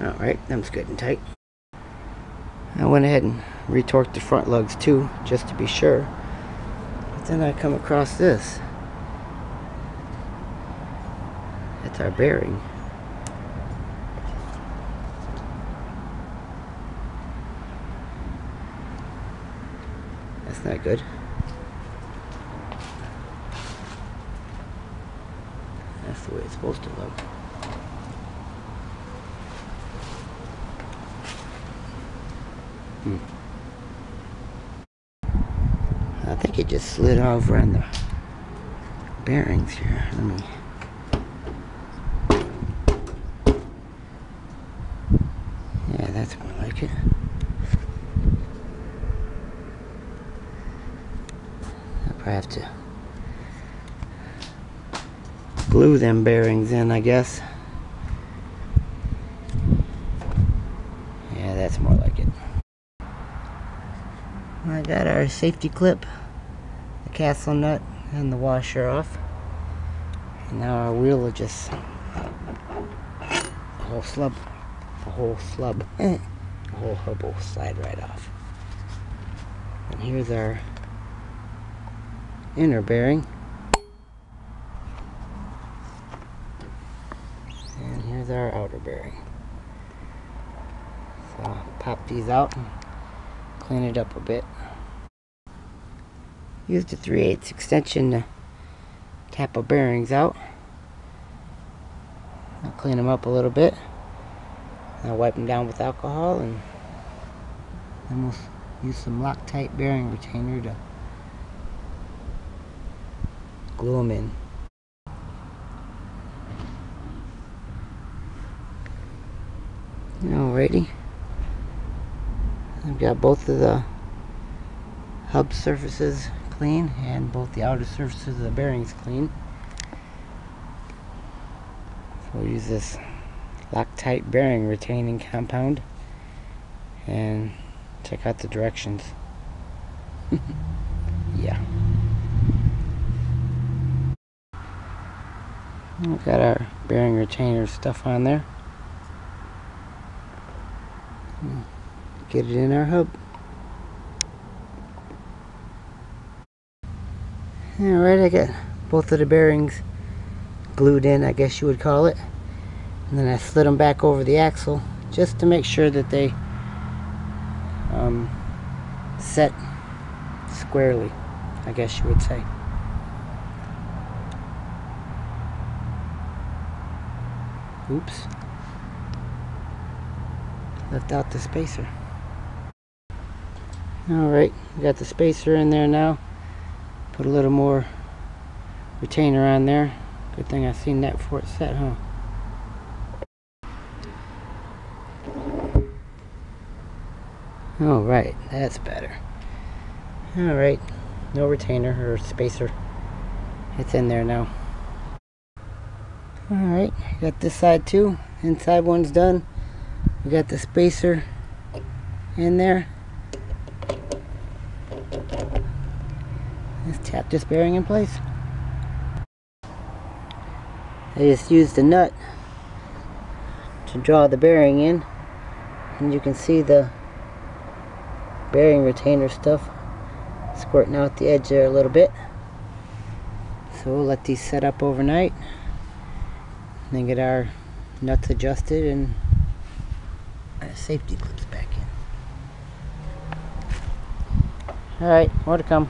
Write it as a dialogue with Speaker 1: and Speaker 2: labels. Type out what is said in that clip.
Speaker 1: Alright, that's good and tight. I went ahead and retorqued the front lugs too, just to be sure. But then I come across this. That's our bearing. That's not good. That's the way it's supposed to look. I think it just slid over on the bearings here. Let me. Yeah, that's more like it. I'll probably have to glue them bearings in, I guess. Yeah, that's more like it. I got our safety clip, the castle nut, and the washer off. And now our wheel will just, the whole hub will slide right off. And here's our inner bearing. And here's our outer bearing. So I'll pop these out and clean it up a bit. Used a 3/8 extension to tap our bearings out. I'll clean them up a little bit. I'll wipe them down with alcohol, and then we'll use some Loctite bearing retainer to glue them in. Alrighty. I've got both of the hub surfaces clean and both the outer surfaces of the bearings clean. So we'll use this Loctite bearing retaining compound and check out the directions. Yeah. We've got our bearing retainer stuff on there. Get it in our hub. Alright, I got both of the bearings glued in, I guess you would call it. And then I slid them back over the axle just to make sure that they set squarely, I guess you would say. Oops. Left out the spacer. Alright, we got the spacer in there now. Put a little more retainer on there. Good thing I seen that before it set, huh? Alright, that's better. Alright, no retainer or spacer. It's in there now. Alright, got this side too. Inside one's done. We got the spacer in there. Let's tap this bearing in place. I just used a nut to draw the bearing in, and you can see the bearing retainer stuff squirting out the edge there a little bit. So we'll let these set up overnight and then get our nuts adjusted and our safety clips back in. Alright, more to come.